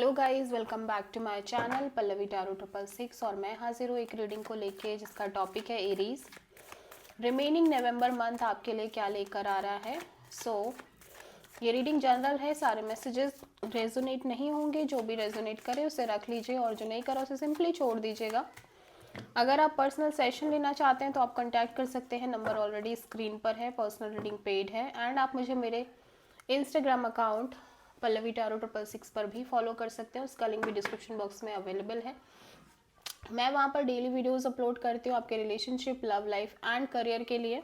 Hello guys, welcome back to my channel Pallavi tarot 666 और मैं हाजिर हूँ एक रीडिंग को लेके जिसका टॉपिक है एरीज। रिमेनिंग नवंबर मंथ आपके लिए क्या लेकर आ रहा है। ये रीडिंग जनरल है, सारे मैसेजेस रेजोनेट नहीं होंगे। जो भी रेजोनेट करे उसे रख लीजिए और जो नहीं करा उसे सिंपली छोड़ दीजिएगा। अगर आप पर्सनल सेशन लेना चाहते हैं तो आप कॉन्टैक्ट कर सकते हैं, नंबर ऑलरेडी स्क्रीन पर है। पर्सनल रीडिंग पेड है एंड आप मुझे मेरे इंस्टाग्राम अकाउंट पल्लवी टैरो 666 पर भी फॉलो कर सकते हैं, उसका लिंक भी डिस्क्रिप्शन बॉक्स में अवेलेबल है। मैं वहाँ पर डेली वीडियोस अपलोड करती हूँ आपके relationship, love life and career के लिए।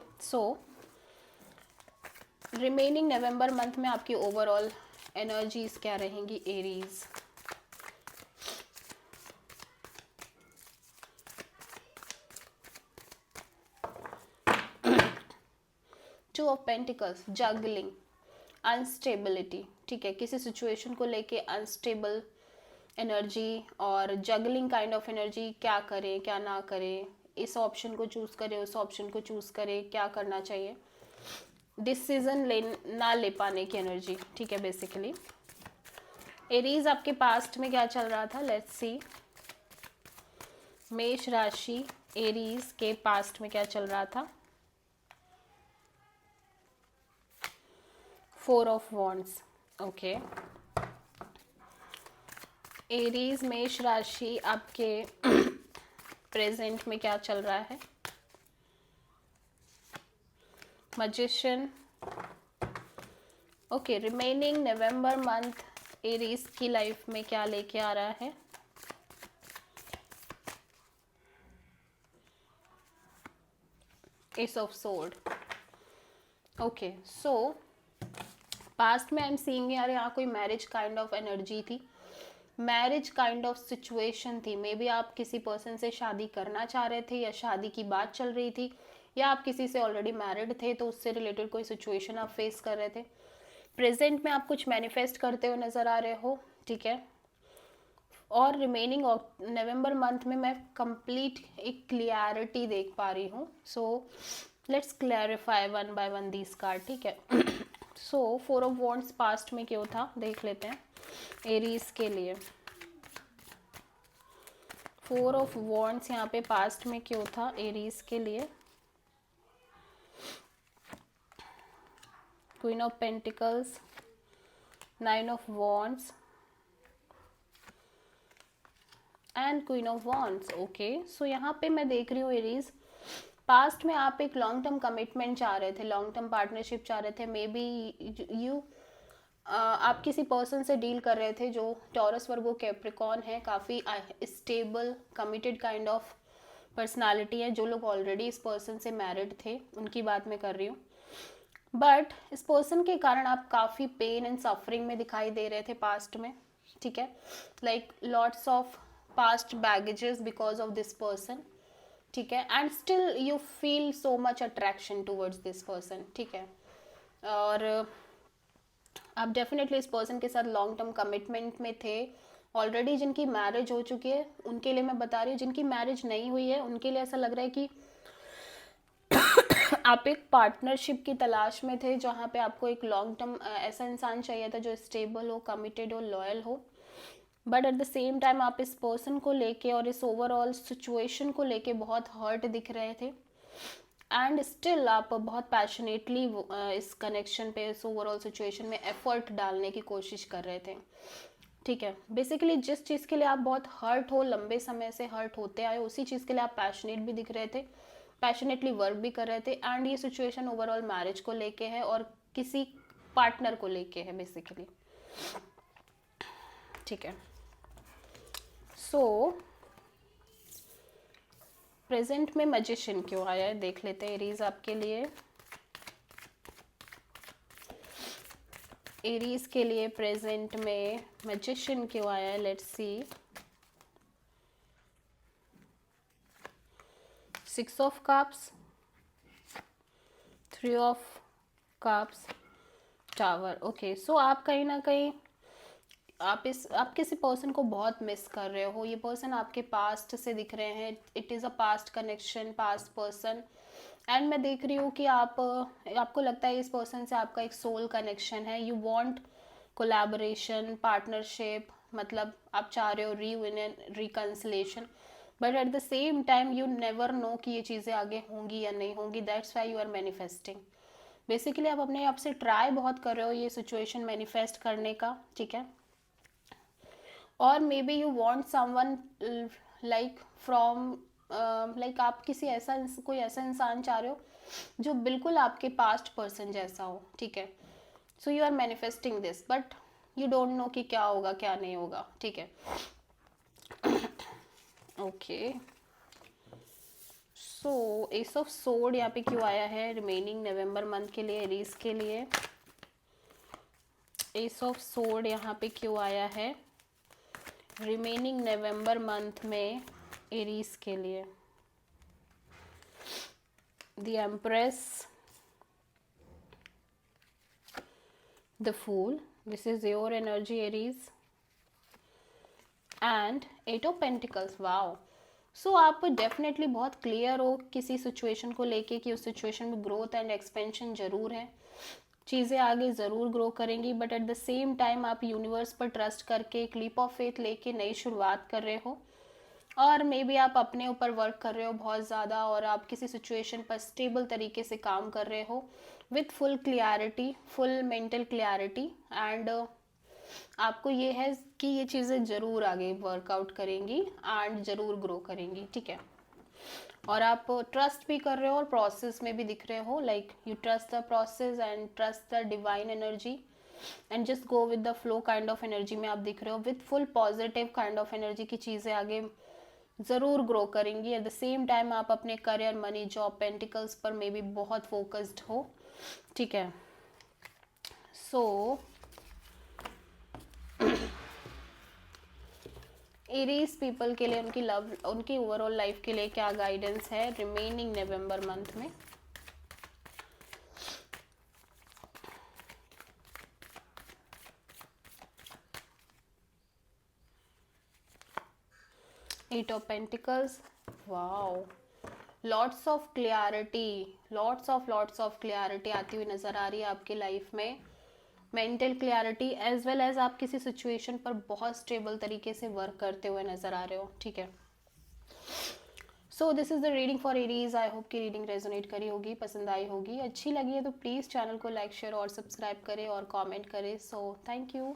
रिमेनिंग नवंबर मंथ में आपकी ओवरऑल एनर्जीज क्या रहेंगी Aries. Two of pentacles, juggling, instability. ठीक है, किसी सिचुएशन को लेके अनस्टेबल एनर्जी और जगलिंग काइंड ऑफ एनर्जी। क्या करें क्या ना करें, इस ऑप्शन को चूज करें उस ऑप्शन को चूज करें, क्या करना चाहिए, डिसीजन ना ले पाने की एनर्जी। ठीक है, बेसिकली एरीज आपके पास्ट में क्या चल रहा था, लेट्स सी। मेष राशि एरीज के पास्ट में क्या चल रहा था। 4 ऑफ वॉन्ड्स। ओके, एरीज मेष राशि आपके प्रेजेंट में क्या चल रहा है। Magician. Okay, remaining November month Aries की लाइफ में क्या लेके आ रहा है। S of sword. Okay, so past में आई एम सीइंग यार यहाँ कोई मैरिज काइंड ऑफ एनर्जी थी, मैरिज काइंड ऑफ सिचुएशन थी। मे बी आप किसी पर्सन से शादी करना चाह रहे थे या शादी की बात चल रही थी, या आप किसी से ऑलरेडी मैरिड थे तो उससे रिलेटेड कोई सिचुएशन आप फेस कर रहे थे। प्रेजेंट में आप कुछ मैनिफेस्ट करते हुए नजर आ रहे हो। ठीक है, और रिमेनिंग नवंबर मंथ में मैं कंप्लीट एक क्लियरिटी देख पा रही हूँ। So let's clarify one by one these card. ठीक है, सो 4 ऑफ वॉन्ड्स पास्ट में क्यों था देख लेते हैं एरीज के लिए। 4 ऑफ वॉन्ड्स यहाँ पे पास्ट में क्यों था एरीज के लिए। Queen of pentacles, 9 of wands and queen of wands. Okay, so यहाँ पे मैं देख रही हूँ एरीज, पास्ट में आप एक लॉन्ग टर्म कमिटमेंट चाह रहे थे, लॉन्ग टर्म पार्टनरशिप चाह रहे थे। मे बी यू आप किसी पर्सन से डील कर रहे थे जो टॉरस वर्गो कैप्रिकॉन है, काफ़ी stable committed kind of personality है। जो लोग ऑलरेडी इस पर्सन से मैरिड थे उनकी बात मैं कर रही हूँ, बट इस पर्सन के कारण आप काफ़ी पेन एंड सफरिंग में दिखाई दे रहे थे पास्ट में। ठीक है, like lots of past baggages because of this person. ठीक है, and still you feel so much attraction towards this person. ठीक है, और आप डेफिनेटली इस पर्सन के साथ लॉन्ग टर्म कमिटमेंट में थे ऑलरेडी। जिनकी मैरिज हो चुकी है उनके लिए मैं बता रही हूँ, जिनकी मैरिज नहीं हुई है उनके लिए ऐसा लग रहा है कि आप एक पार्टनरशिप की तलाश में थे जहाँ पे आपको एक लॉन्ग टर्म ऐसा इंसान चाहिए था जो स्टेबल हो, कमिटेड हो, लॉयल हो। But at the same time आप इस पर्सन को लेके और इस ओवरऑल सिचुएशन को लेके बहुत हर्ट दिख रहे थे, एंड स्टिल आप बहुत पैशनेटली इस कनेक्शन पे, इस ओवरऑल सिचुएशन में एफर्ट डालने की कोशिश कर रहे थे। ठीक है, बेसिकली जिस चीज़ के लिए आप बहुत हर्ट हो, लंबे समय से हर्ट होते आए, उसी चीज़ के लिए आप पैशनेट भी दिख रहे थे, पैशनेटली वर्क भी कर रहे थे। एंड ये सिचुएशन ओवरऑल मैरिज को लेके है और किसी पार्टनर को लेके है बेसिकली। ठीक है, सो प्रेजेंट में मैजिशियन क्यों आया है देख लेते हैं एरीज आपके लिए। एरीज के लिए प्रेजेंट में मैजिशियन क्यों आया है, let's see. 6 of cups, 3 of cups, tower. Okay, so आप कहीं ना कहीं आप किसी पर्सन को बहुत मिस कर रहे हो। ये पर्सन आपके पास्ट से दिख रहे हैं, it is a past connection, past person. And मैं देख रही हूँ कि आपको लगता है इस पर्सन से आपका एक सोल कनेक्शन है। यू वांट कोलैबोरेशन, पार्टनरशिप, मतलब आप चाह रहे हो reunion, reconciliation, but at the same time you never know कि ये चीज़ें आगे होंगी या नहीं होंगी, that's why you are manifesting. Basically आप अपने आप से ट्राई बहुत कर रहे हो ये सिचुएशन मैनिफेस्ट करने का, ठीक है। और may be you want someone like from like आप किसी ऐसा कोई ऐसा इंसान चाह रहे हो जो बिल्कुल आपके पास्ट पर्सन जैसा हो, ठीक है। So you are manifesting this, but you don't know कि क्या होगा क्या नहीं होगा, ठीक है। Okay, so ace of sword यहाँ पे क्यों आया है रिमेनिंग नवंबर मंथ के लिए एरीज के लिए? एस ऑफ सोर्ड यहाँ पे क्यों आया है रिमेनिंग नवंबर मंथ में एरीज के लिए? The empress, the fool, this is your energy Aries, and eight of pentacles. Wow, so आप डेफिनेटली बहुत क्लियर हो किसी सिचुएशन को लेके कि उस सिचुएशन में ग्रोथ एंड एक्सपेंशन जरूर है, चीज़ें आगे ज़रूर ग्रो करेंगी, but at the same time आप यूनिवर्स पर ट्रस्ट करके एक लीप ऑफ फेथ लेके नई शुरुआत कर रहे हो, और मे बी आप अपने ऊपर वर्क कर रहे हो बहुत ज़्यादा, और आप किसी सिचुएशन पर स्टेबल तरीके से काम कर रहे हो with full clarity, full mental clarity, and आपको ये है कि ये चीज़ें ज़रूर आगे वर्कआउट करेंगी एंड ज़रूर ग्रो करेंगी, ठीक है। और आप ट्रस्ट भी कर रहे हो और प्रोसेस में भी दिख रहे हो, like you trust the process and trust the divine energy and just go with the flow kind of energy में आप दिख रहे हो, with full positive kind of energy की चीज़ें आगे ज़रूर ग्रो करेंगी। एट द सेम टाइम आप अपने करियर, मनी, जॉब, पेंटिकल्स पर मे बी बहुत फोकस्ड हो, ठीक है। सो एरीज पीपल के लिए उनकी लव, उनकी ओवरऑल लाइफ के लिए क्या गाइडेंस है रिमेनिंग नवंबर मंथ में? Eight of pentacles, wow, lots of clarity, lots of clarity आती हुई नजर आ रही है आपकी लाइफ में, mental clarity as well as आप किसी सिचुएशन पर बहुत स्टेबल तरीके से वर्क करते हुए नजर आ रहे हो, ठीक है। So this is the reading for Aries. I hope कि रीडिंग रेजोनेट करी होगी, पसंद आई होगी, अच्छी लगी है तो प्लीज़ चैनल को लाइक, शेयर और सब्सक्राइब करें और कमेंट करें। So thank you.